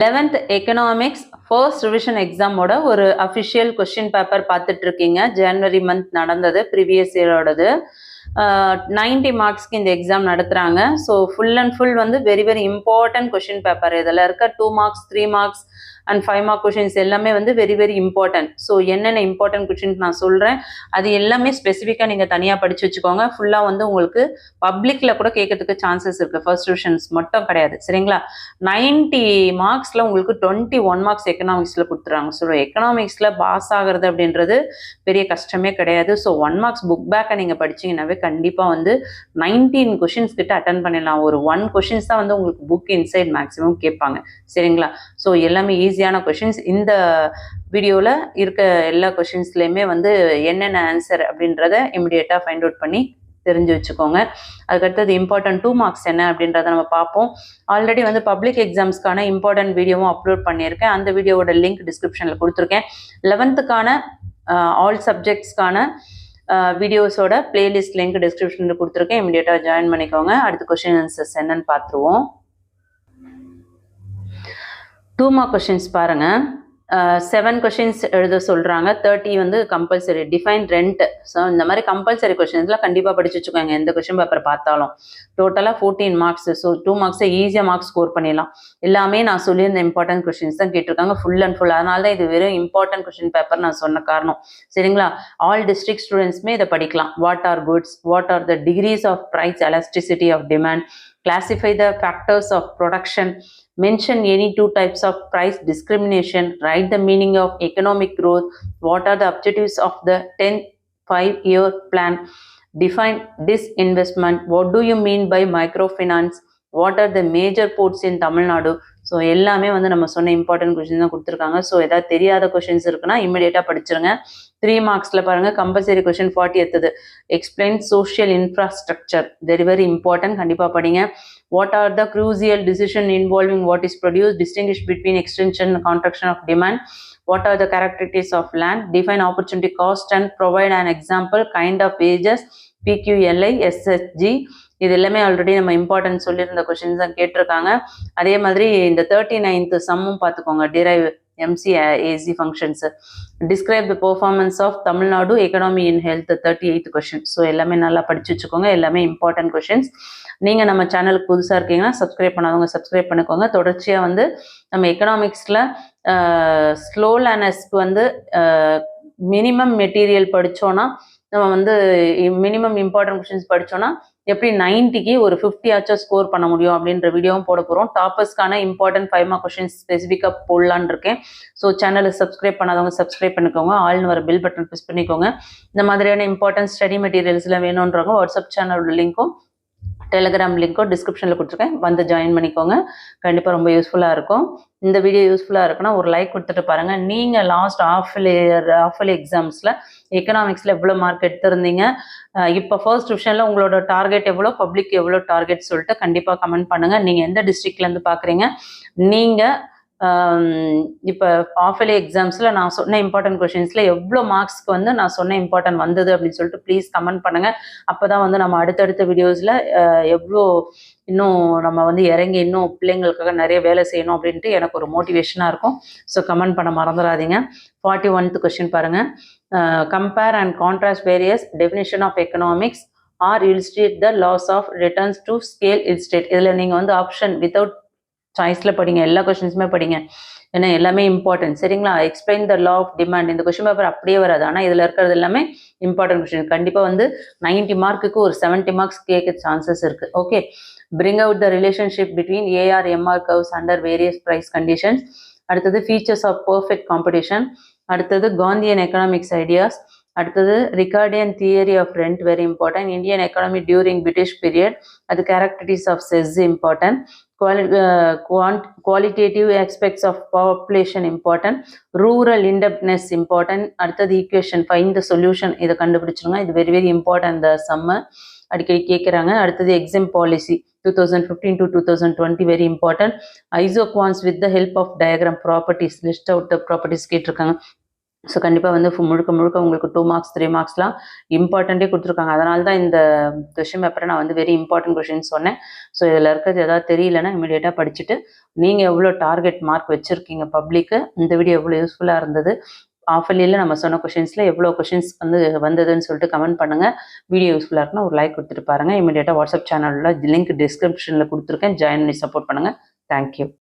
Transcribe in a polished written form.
11th economics first revision எக்ஸாமோட ஒரு official question paper பார்த்துட்டு இருக்கீங்க. ஜனவரி மந்த் நடந்தது, ப்ரீவியஸ் இயரோடது. 90 மார்க்ஸ்க்கு இந்த எக்ஸாம் நடத்துகிறாங்க. ஸோ ஃபுல் அண்ட் ஃபுல் வந்து very very important question paper. இதில் இருக்க 2 marks 3 marks and 5 mark questions எல்லாமே வந்து வெரி வெரி இம்பார்ட்டன்ட். ஸோ என்னென்ன இம்பார்ட்டன்ட் கொஷின்ஸ் நான் சொல்கிறேன், அது எல்லாமே ஸ்பெசிஃபிக்காக நீங்கள் தனியாக படித்து வச்சுக்கோங்க. ஃபுல்லாக வந்து உங்களுக்கு பப்ளிக்கில் கூட கேட்கறதுக்கு சான்சஸ் இருக்குது, ஃபர்ஸ்ட் டிவிஷன்ஸ் மட்டும் கிடையாது, சரிங்களா? 90 மார்க்ஸில் உங்களுக்கு 21 மார்க்ஸ் எக்கனாமிக்ஸில் கொடுத்துறாங்க. ஸோ எக்கனாமிக்ஸில் பாஸ் ஆகிறது அப்படின்றது பெரிய கஷ்டமே கிடையாது. ஸோ 1 மார்க்ஸ் புக் பேக்கை நீங்கள் படிச்சிங்கன்னாவே கண்டிப்பாக வந்து 19 கொஷின்ஸ் கிட்ட அட்டன் பண்ணிடலாம். ஒரு 1 கொஷின்ஸ் தான் வந்து உங்களுக்கு புக் இன்சைட் மேக்ஸிமம் கேட்பாங்க, சரிங்களா? ஸோ எல்லாமே ஈஸியான கொஷின்ஸ். இந்த வீடியோவில் இருக்க எல்லா கொஷின்ஸ்லேயுமே வந்து என்னென்ன ஆன்சர் அப்படின்றத இமிடியேட்டாக ஃபைண்ட் அவுட் பண்ணி தெரிஞ்சு வச்சுக்கோங்க. அதுக்கடுத்தது இம்பார்ட்டன்ட் 2 மார்க்ஸ் என்ன அப்படின்றத நம்ம பார்ப்போம். ஆல்ரெடி வந்து பப்ளிக் எக்ஸாம்ஸ்க்கான இம்பார்ட்டன்ட் வீடியோவும் அப்லோட் பண்ணியிருக்கேன். அந்த வீடியோவோட லிங்க் டிஸ்கிரிப்ஷனில் கொடுத்துருக்கேன். 11th ஆல் சப்ஜெக்ட்ஸ்க்கான வீடியோஸோட பிளேலிஸ்ட் லிங்க் டிஸ்கிரிப்ஷனில் கொடுத்துருக்கேன். இமிடியேட்டாக ஜாயின் பண்ணிக்கோங்க. அடுத்த கொஷின் ஆன்சர்ஸ் என்னன்னு பார்த்துருவோம். 2 மார்க் கொஷின்ஸ் பாருங்கள். 7 கொஷின்ஸ் எழுத சொல்கிறாங்க. 30 வந்து கம்பல்சரி. Define rent. ஸோ இந்த மாதிரி கம்பல்சரி கொஷின்ஸ்லாம் கண்டிப்பாக படிச்சு வச்சுக்கோங்க, எந்த கொஷின் பேப்பர் பார்த்தாலும். டோட்டலாக 14 மார்க்ஸ். ஸோ 2 மார்க்ஸை ஈஸியாக மார்க்ஸ் ஸ்கோர் பண்ணிடலாம். எல்லாமே நான் சொல்லியிருந்த இம்பார்ட்டன்ட் கொஷின்ஸ் தான் கேட்டிருக்காங்க, ஃபுல் அண்ட் ஃபுல். அதனால தான் இது வெறும் இம்பார்ட்டன்ட் கொஷின் பேப்பர் நான் சொன்ன காரணம், சரிங்களா? ஆல் டிஸ்ட்ரிக்ட் ஸ்டூடெண்ட்ஸுமே இதை படிக்கலாம். What are goods, what are the degrees of price elasticity of demand, classify the factors of production, mention any 2 types of price discrimination, write the meaning of economic growth, what are the objectives of the 10th 5-year plan, define disinvestment, what do you mean by microfinance, what are the major ports in Tamil Nadu. So எல்லாமே வந்து நம்ம சொன்ன important question தான் கொடுத்துருக்காங்க. So ஏதாவது தெரியாத questions இருக்குன்னா இமிடியேட்டாக படிச்சிருங்க. 3 மார்க்ஸில் பாருங்கள், compulsory question 40th explain social infrastructure, very very important, கண்டிப்பாக படிங்க. What are the crucial decision involving what is produce, distinguish between extension and contraction of demand, what are the characteristics of land, define opportunity cost and provide an example, kind of wages, PQLI, SSG. இது எல்லாமே already நம்ம important சொல்லியிருந்த questions தான் கேட்டிருக்காங்க. அதே மாதிரி இந்த 39th சம்மும் பார்த்துக்கோங்க. Drive MCAZ functions, describe the performance of Tamil Nadu economy in health, 38th question. So எல்லாமே நல்லா படிச்சு வச்சுக்கோங்க, எல்லாமே இம்பார்ட்டன்ட் கொஷின்ஸ். நீங்கள் நம்ம சேனலுக்கு புதுசாக இருக்கீங்கன்னா சப்ஸ்கிரைப் பண்ணாதவங்க சப்ஸ்கிரைப் பண்ணிக்கோங்க. தொடர்ச்சியாக வந்து நம்ம எக்கனாமிக்ஸில் ஸ்லோ லேர்னர்ஸ்க்கு வந்து மினிமம் மெட்டீரியல் படித்தோன்னா, நம்ம வந்து மினிமம் இம்பார்ட்டன்ட் கொஷின்ஸ் படித்தோன்னா எப்படி 90க்கு ஒரு 50 ஆச்சும் ஸ்கோர் பண்ண முடியும் அப்படின்ற வீடியோவும் போட போகிறோம். டாப்பர்ஸ்க்கான இம்பார்ட்டன்ட் 5 மார்க் கொஷின்ஸ் ஸ்பெசிஃபிக்காக போடலான்னு இருக்கேன். ஸோ சேனலை சப்ஸ்கிரைப் பண்ணாதவங்க சப்ஸ்கிரைப் பண்ணிக்கோங்க. ஆல்னு வர பெல் பட்டன் ப்ரெஸ் பண்ணிக்கோங்க. இந்த மாதிரியான இம்பார்ட்டன்ட் ஸ்டடி மெட்டீரியல்ஸ்லாம் வேணுன்றவங்க வாட்ஸ்அப் சேனலோட லிங்க்கும் டெலிகிராம் லிங்க்கும் டிஸ்கிரிப்ஷனில் கொடுத்துருக்கேன், வந்து ஜாயின் பண்ணிக்கோங்க. கண்டிப்பாக ரொம்ப யூஸ்ஃபுல்லாக இருக்கும். இந்த வீடியோ யூஸ்ஃபுல்லாக இருக்குன்னா ஒரு லைக் கொடுத்துட்டு பாருங்கள். நீங்கள் லாஸ்ட் ஆஃப் இயர்லி எக்ஸாம்ஸில் எக்கனாமிக்ஸில் எவ்வளோ மார்க் எடுத்திருந்தீங்க, இப்போ ஃபர்ஸ்ட் டிவிஷனில் உங்களோட டார்கெட் எவ்வளோ, பப்ளிக் எவ்வளோ டார்கெட் சொல்லிட்டு கண்டிப்பாக கமெண்ட் பண்ணுங்கள். நீங்கள் எந்த டிஸ்ட்ரிக்ட்லேருந்து பார்க்குறீங்க, நீங்கள் இப்போ ஆஃப் இயர்லி எக்ஸாம்ஸில் நான் சொன்ன இம்பார்ட்டன்ட் கொஷின்ஸில் எவ்வளோ மார்க்ஸ்க்கு வந்து நான் சொன்ன இம்பார்ட்டன்ட் வந்தது அப்படின்னு சொல்லிட்டு ப்ளீஸ் கமெண்ட் பண்ணுங்கள். அப்போ தான் வந்து நம்ம அடுத்தடுத்த வீடியோஸில் எவ்வளோ இன்னும் நம்ம வந்து இறங்கி இன்னும் பிள்ளைங்களுக்காக நிறைய வேலை செய்யணும் அப்படின்ட்டு எனக்கு ஒரு மோட்டிவேஷனாக இருக்கும். ஸோ கமெண்ட் பண்ண மறந்துடாதீங்க. 41th கொஷின் பாருங்கள். Compare and contrast various definition of economics or illustrate the laws of returns to scale illustrate. இதில் நீங்கள் வந்து ஆப்ஷன் வித்தவுட் சாய்ஸில் படிங்க, எல்லா கொஷின்ஸுமே படிங்க, ஏன்னா எல்லாமே இம்பார்ட்டன்ட், சரிங்களா? Explain the law of demand, இந்த கொஷின் பேப்பர் அப்படியே வராது, ஆனால் இதில் இருக்கிறது எல்லாமே இம்பார்ட்டன்ட் கொஷின். கண்டிப்பாக வந்து 90 மார்க்குக்கு ஒரு 70 மார்க்ஸ் கேட்க சான்சஸ் இருக்குது. Okay, bring out the relationship between AR MR curves under various price conditions. அடுத்தது ஃபீச்சர்ஸ் ஆஃப் பர்ஃபெக்ட் காம்படிஷன். அடுத்தது காந்தியன் எக்கனாமிக்ஸ் ஐடியாஸ். அடுத்தது Ricardian theory of rent, very important. Indian economy during British period, அது characteristics of செஸ் important. qualitative aspects of population important, rural indebtedness important. அடுத்தது equation, find the solution, இதை கண்டுபிடிச்சிருங்க. இது very very important, இந்த சம்ம அடிக்கடி கேட்குறாங்க. அடுத்தது exam policy 2015 to 2020, very important. Isoquants with the help of diagram properties, list out the properties கேட்டிருக்காங்க. ஸோ கண்டிப்பாக வந்து முழுக்க முழுக்க உங்களுக்கு 2 மார்க்ஸ் 3 மார்க்ஸ்லாம் இம்பார்ட்டண்ட்டே கொடுத்துருக்காங்க. அதனால தான் இந்த கொஷின் பேப்பரை நான் வந்து வெரி இம்பார்ட்டன்ட் கொஷின் சொன்னேன். ஸோ இதில் இருக்கிறது ஏதாவது தெரியலன்னா இமீடியட்டாக படிச்சுட்டு நீங்கள் எவ்வளோ டார்கெட் மார்க் வச்சுருக்கீங்க பப்ளிக்கு, இந்த வீடியோ எவ்வளோ யூஸ்ஃபுல்லாக இருந்தது, ஆஃப் இயர்லியில் நம்ம சொன்ன கொஷின்ஸில் எவ்வளோ கொஷின்ஸ் வந்து வந்ததுன்னு சொல்லிட்டு கமெண்ட் பண்ணுங்கள். வீடியோ யூஸ்ஃபுல்லாக இருக்குன்னா ஒரு லைக் கொடுத்துட்டு பாருங்கள். இமீடியட்டாக வாட்ஸ்அப் சேனலில் லிங்க் டிஸ்கிரிப்ஷனில் கொடுத்துருக்கேன். ஜாயின் பண்ணி சப்போர்ட் பண்ணுங்கள். தேங்க்யூ.